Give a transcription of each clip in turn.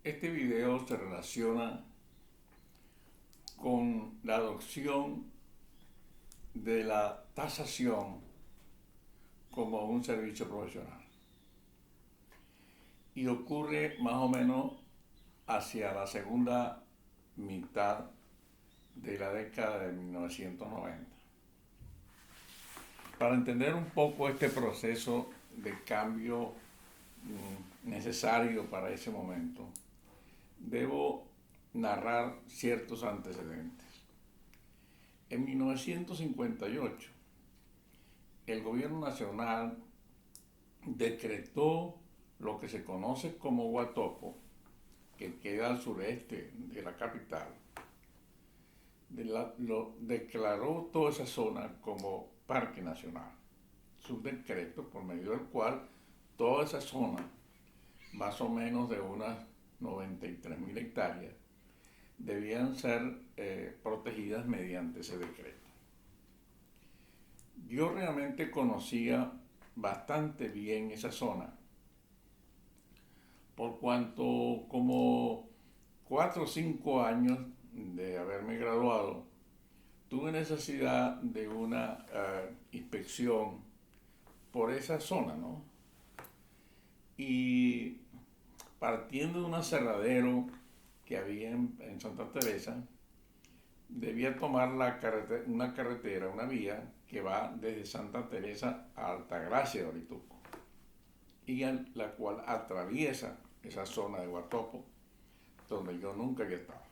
Este video se relaciona con la adopción de la tasación como un servicio profesional. Y ocurre más o menos hacia la segunda mitad de la década de 1990. Para entender un poco este proceso de cambio necesario para ese momento, debo narrar ciertos antecedentes. En 1958, el gobierno nacional decretó lo que se conoce como Guatopo, que queda al sureste de la capital. Declaró toda esa zona como parque nacional. Es un decreto por medio del cual toda esa zona, más o menos de unas 93.000 hectáreas, debían ser protegidas mediante ese decreto. Yo realmente conocía bastante bien esa zona, por cuanto como 4 o 5 años de haberme graduado, tuve necesidad de una inspección por esa zona, ¿no? Y partiendo de un aserradero que había en Santa Teresa, debía tomar una vía que va desde Santa Teresa a Altagracia de Orituco, y la cual atraviesa esa zona de Guatopo, donde yo nunca había estado.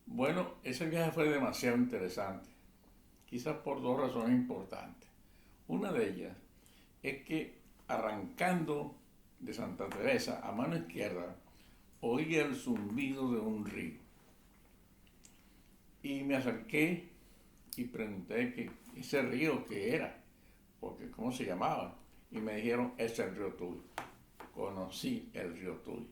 Bueno, ese viaje fue demasiado interesante, quizás por dos razones importantes. Una de ellas es que arrancando de Santa Teresa a mano izquierda, oía el zumbido de un río. Y me acerqué y pregunté que ese río qué era, porque cómo se llamaba. Y me dijeron, es el río Tuy. Conocí el río Tuy.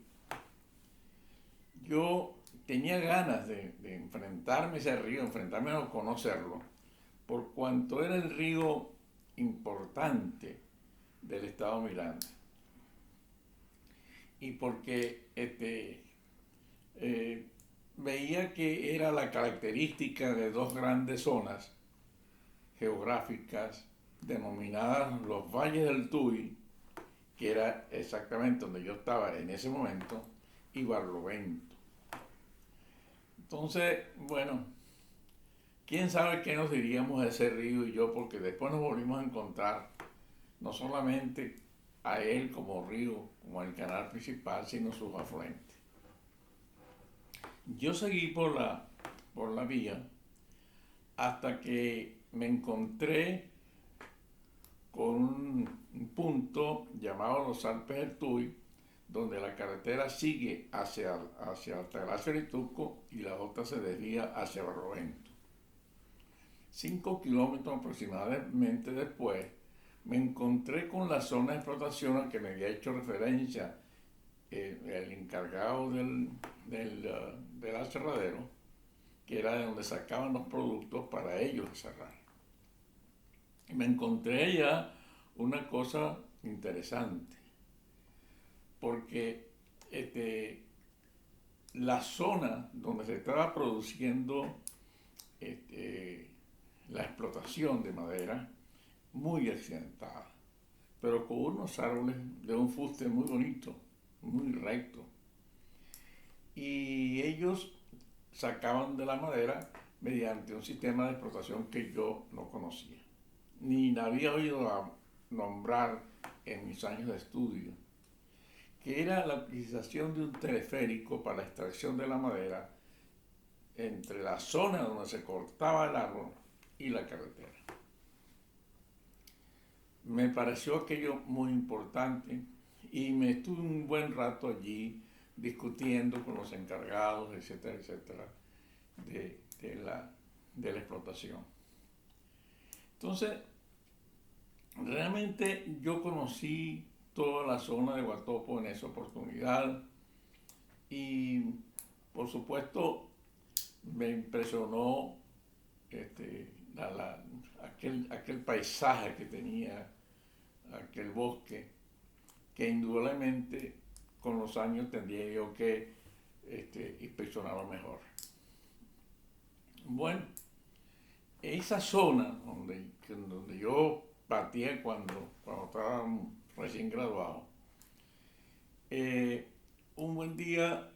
Yo tenía ganas de enfrentarme a ese río, enfrentarme a conocerlo, por cuanto era el río importante del estado Miranda. Y porque veía que era la característica de dos grandes zonas geográficas denominadas los Valles del Tuy, que era exactamente donde yo estaba en ese momento, y Barlovento. Entonces, bueno, quién sabe qué nos diríamos de ese río y yo, porque después nos volvimos a encontrar no solamente a él como río, como el canal principal, sino sus afluentes. Yo seguí por la vía hasta que me encontré con un punto llamado los Alpes del Tuy, donde la carretera sigue hacia Altagracia y Orituco y la otra se desvía hacia Barlovento. 5 kilómetros aproximadamente después, me encontré con la zona de explotación a que me había hecho referencia el encargado del aserradero, que era de donde sacaban los productos para ellos aserrar. Y me encontré ya una cosa interesante, porque la zona donde se estaba produciendo la explotación de madera, muy accidentada, pero con unos árboles de un fuste muy bonito, muy recto. Y ellos sacaban de la madera mediante un sistema de explotación que yo no conocía, ni había oído nombrar en mis años de estudio, que era la utilización de un teleférico para la extracción de la madera entre la zona donde se cortaba el árbol y la carretera. Me pareció aquello muy importante y me estuve un buen rato allí discutiendo con los encargados, etcétera, etcétera, de la explotación. Entonces, realmente yo conocí toda la zona de Guatopo en esa oportunidad y, por supuesto, me impresionó aquel paisaje que tenía aquel bosque, que indudablemente con los años tendría yo que inspeccionarlo mejor. Bueno, esa zona donde yo partía cuando estaba recién graduado, un buen día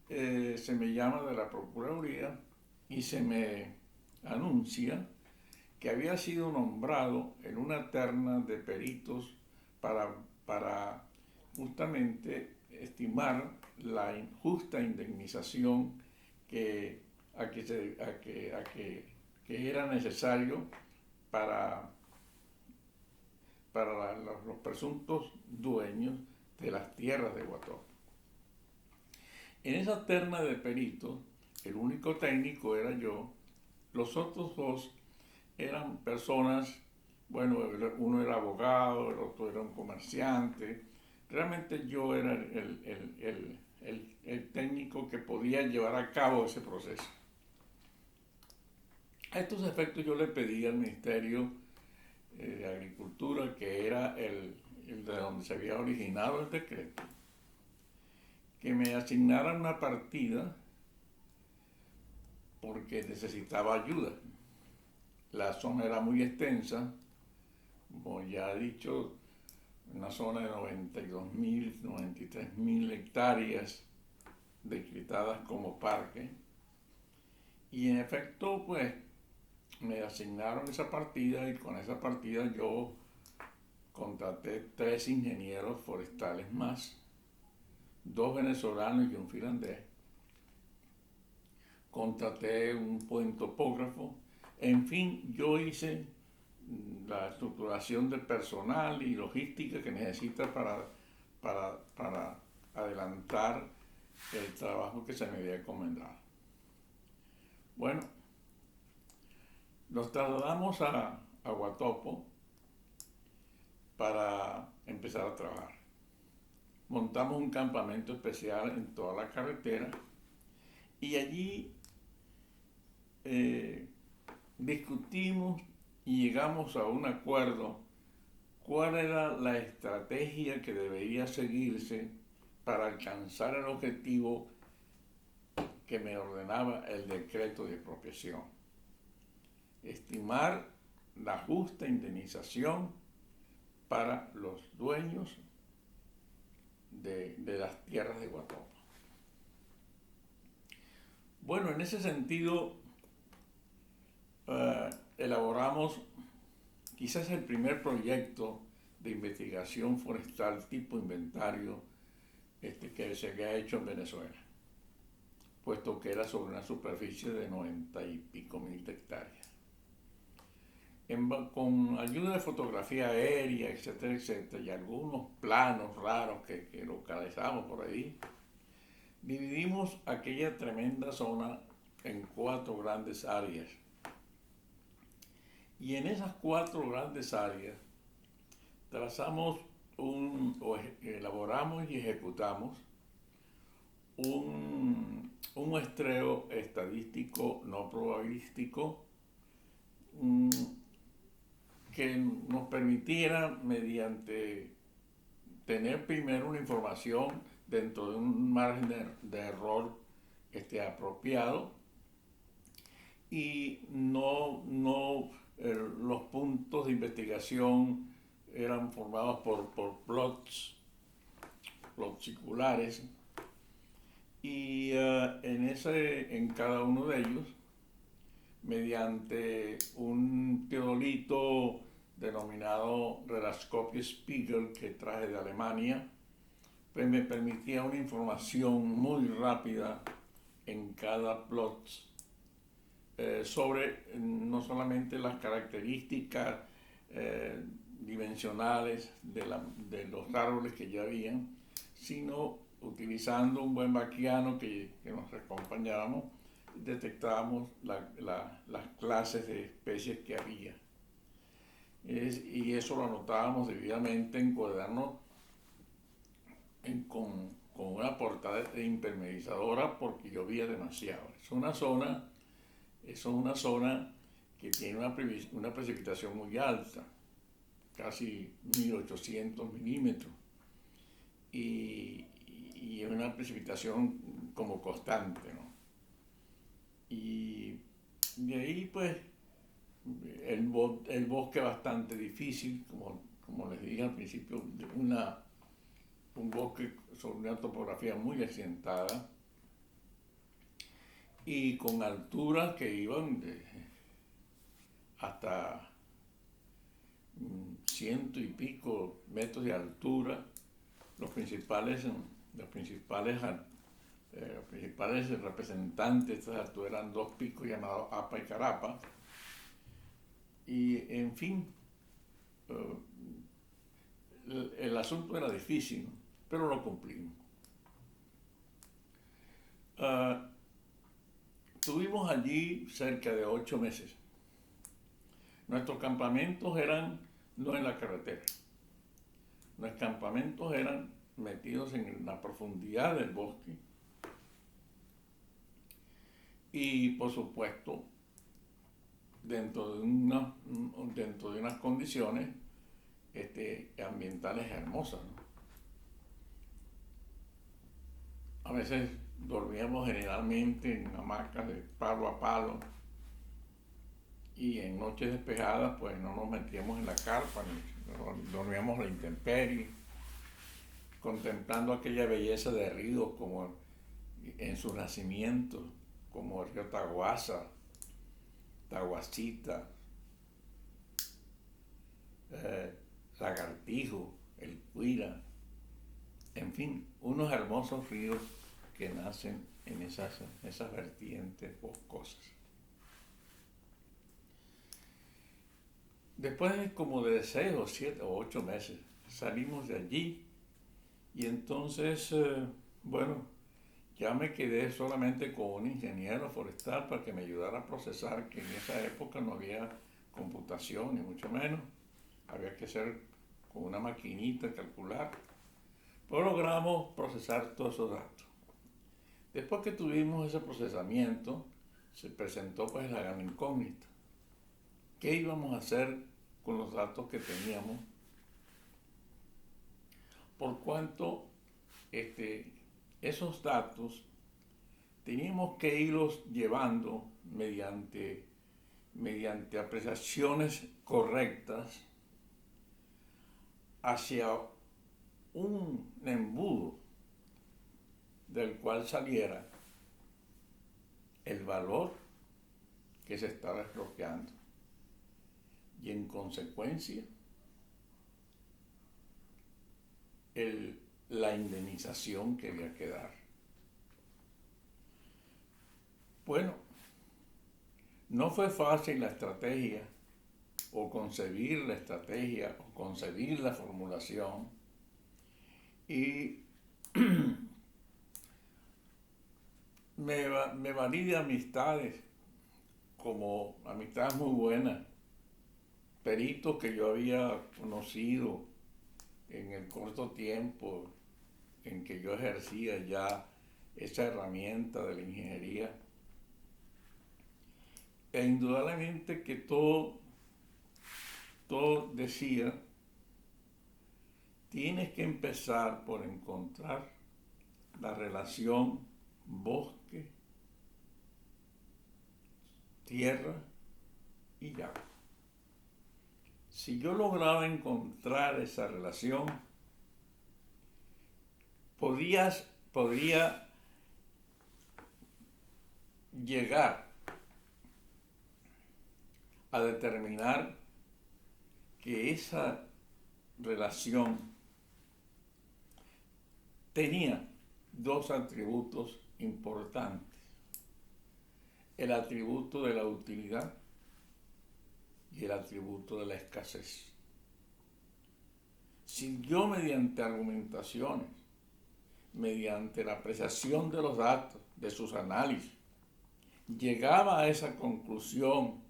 se me llama de la Procuraduría y se me anuncia que había sido nombrado en una terna de peritos para justamente estimar la injusta indemnización que era necesario para, los presuntos dueños de las tierras de Guató. En esa terna de peritos, el único técnico era yo, los otros dos eran personas, bueno, uno era abogado, el otro era un comerciante. Realmente yo era el técnico que podía llevar a cabo ese proceso. A estos efectos yo le pedí al Ministerio de Agricultura, que era el de donde se había originado el decreto, que me asignaran una partida porque necesitaba ayuda. La zona era muy extensa, como ya he dicho, una zona de 92.000, 93.000 hectáreas decretadas como parque. Y en efecto, pues, me asignaron esa partida y con esa partida yo contraté 3 ingenieros forestales más, 2 venezolanos y un finlandés. Contraté un buen topógrafo. En fin, yo hice la estructuración del personal y logística que necesita para adelantar el trabajo que se me había encomendado. Bueno, nos trasladamos a Guatopo para empezar a trabajar. Montamos un campamento especial en toda la carretera y allí discutimos y llegamos a un acuerdo cuál era la estrategia que debería seguirse para alcanzar el objetivo que me ordenaba el decreto de expropiación. Estimar la justa indemnización para los dueños de las tierras de Guatopo. Bueno, en ese sentido, elaboramos quizás el primer proyecto de investigación forestal tipo inventario que se había hecho en Venezuela, puesto que era sobre una superficie de 90 y pico mil hectáreas. Con ayuda de fotografía aérea, etcétera, etcétera, y algunos planos raros que localizamos por ahí, dividimos aquella tremenda zona en 4 grandes áreas. Y en esas 4 grandes áreas trazamos elaboramos y ejecutamos un muestreo estadístico no probabilístico que nos permitiera, mediante tener primero una información dentro de un margen de error apropiado, y los puntos de investigación eran formados por plots circulares, y en cada uno de ellos, mediante un teodolito denominado Relationsspiegel que traje de Alemania, pues me permitía una información muy rápida en cada plot sobre no solamente las características dimensionales de los árboles que ya habían, sino utilizando un buen baquiano que nos acompañábamos, detectábamos las clases de especies que había. Y eso lo anotábamos debidamente en cuadernos con una portada impermeabilizadora porque llovía demasiado. Es una zona que tiene una precipitación muy alta, casi 1800 milímetros. Y una precipitación como constante, ¿no? Y de ahí, pues, el bosque bastante difícil, como les dije al principio, un bosque sobre una topografía muy accidentada y con alturas que iban hasta ciento y pico metros de altura. Los principales representantes de estas alturas eran dos picos llamados Apa y Carapa. Y en fin, el asunto era difícil, pero lo cumplimos. Estuvimos allí cerca de 8 meses. Nuestros campamentos eran no en la carretera. Nuestros campamentos eran metidos en la profundidad del bosque. Y por supuesto, dentro de unas condiciones ambientales hermosas, ¿no? A veces dormíamos generalmente en hamacas de palo a palo y en noches despejadas pues no nos metíamos en la carpa, dormíamos a la intemperie, contemplando aquella belleza de ríos como en su nacimiento, como el río Taguasa, Taguacita, Lagartijo, el Cuira, en fin, unos hermosos ríos que nacen en esas vertientes boscosas. Después de como de 6 o 7 o 8 meses salimos de allí y entonces, bueno, ya me quedé solamente con un ingeniero forestal para que me ayudara a procesar, que en esa época no había computación ni mucho menos, había que hacer con una maquinita, calcular, pero logramos procesar todos esos datos. Después que tuvimos ese procesamiento, se presentó pues la gran incógnita. ¿Qué íbamos a hacer con los datos que teníamos? Por cuanto esos datos teníamos que irlos llevando mediante apreciaciones correctas hacia un embudo del cual saliera el valor que se estaba desbloqueando y en consecuencia la indemnización que había que dar. Bueno, no fue fácil la estrategia o concebir la estrategia o concebir la formulación y me valí de amistades, como amistades muy buenas, peritos que yo había conocido en el corto tiempo en que yo ejercía ya esa herramienta de la ingeniería. E indudablemente que todo decía, tienes que empezar por encontrar la relación bosque, tierra y agua. Si yo lograba encontrar esa relación, podría llegar a determinar que esa relación tenía dos atributos importantes: el atributo de la utilidad y el atributo de la escasez. Si yo mediante argumentaciones, mediante la apreciación de los datos, de sus análisis, llegaba a esa conclusión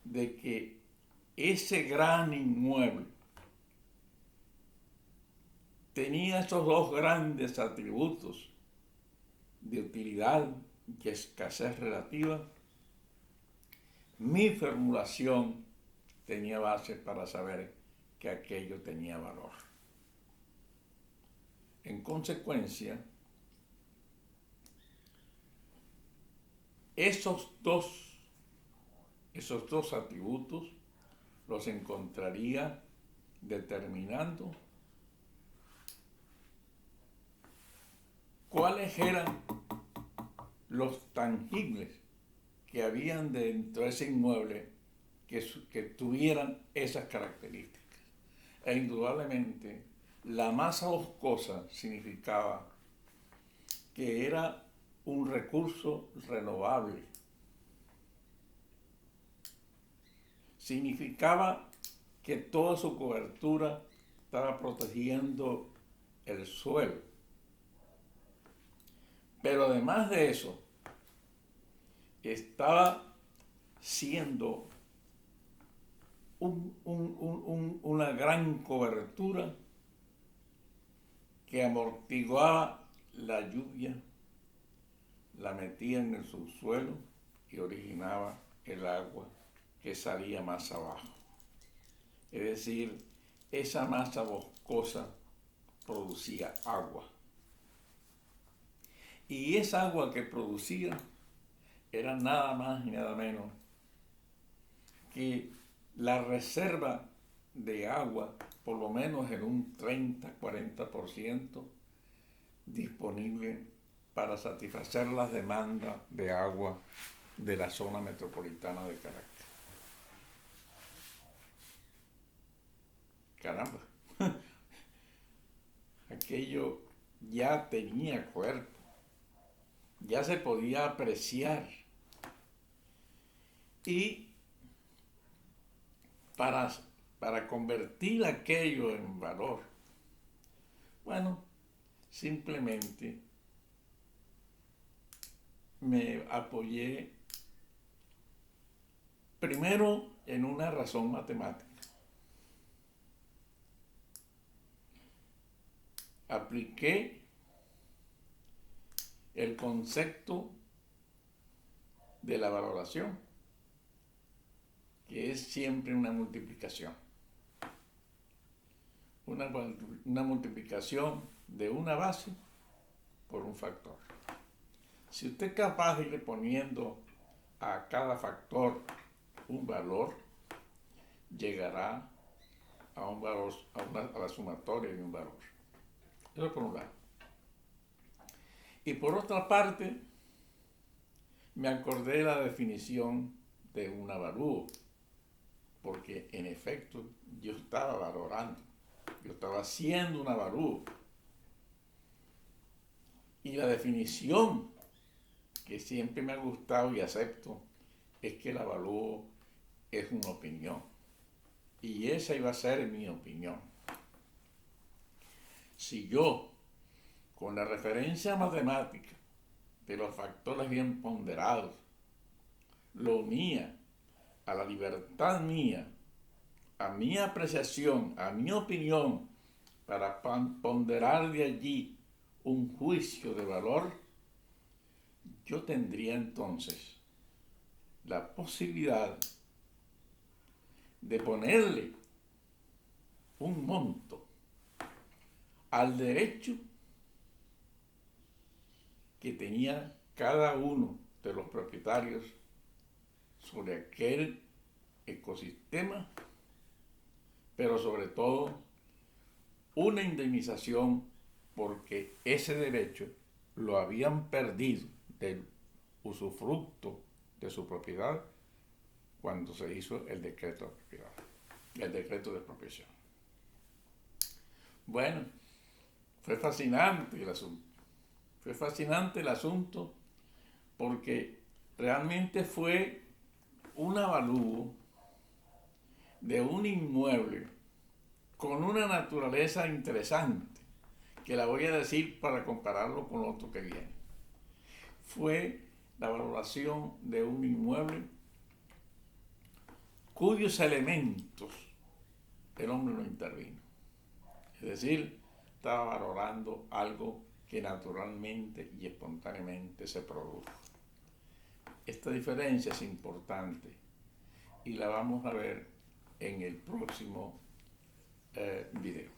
de que ese gran inmueble tenía esos dos grandes atributos de utilidad y escasez relativa, mi formulación tenía base para saber que aquello tenía valor. En consecuencia, Esos dos, esos dos atributos los encontraría determinando cuáles eran los tangibles que habían dentro de ese inmueble que tuvieran esas características. E indudablemente la masa boscosa significaba que era un recurso renovable. Significaba que toda su cobertura estaba protegiendo el suelo. Pero además de eso, estaba siendo una gran cobertura que amortiguaba la lluvia, la metía en el subsuelo y originaba el agua que salía más abajo. Es decir, esa masa boscosa producía agua. Y esa agua que producía era nada más y nada menos que la reserva de agua, por lo menos en un 30-40% disponible para satisfacer las demandas de agua de la zona metropolitana de Caracas. Caramba, aquello ya tenía cuerpo, ya se podía apreciar. Y para convertir aquello en valor, bueno, simplemente me apoyé primero en una razón matemática. Apliqué el concepto de la valoración, que es siempre una multiplicación. Una multiplicación de una base por un factor. Si usted es capaz de ir poniendo a cada factor un valor, llegará a un valor, a la sumatoria de un valor. Eso por un lado. Y por otra parte, me acordé de la definición de un avalúo, porque en efecto yo estaba valorando, yo estaba haciendo un avalúo. Y la definición que siempre me ha gustado y acepto es que el avalúo es una opinión. Y esa iba a ser mi opinión. Si yo, con la referencia matemática de los factores bien ponderados, lo unía a la libertad mía, a mi apreciación, a mi opinión, para ponderar de allí un juicio de valor, yo tendría entonces la posibilidad de ponerle un monto al derecho que tenía cada uno de los propietarios sobre aquel ecosistema, pero sobre todo una indemnización porque ese derecho lo habían perdido del usufructo de su propiedad cuando se hizo el decreto de propiedad, el decreto de expropiación. Bueno, fue fascinante el asunto. Fue fascinante el asunto porque realmente fue un avalúo de un inmueble con una naturaleza interesante, que la voy a decir para compararlo con otro que viene. Fue la valoración de un inmueble cuyos elementos el hombre no intervino. Es decir, estaba valorando algo que naturalmente y espontáneamente se produjo. Esta diferencia es importante y la vamos a ver en el próximo video.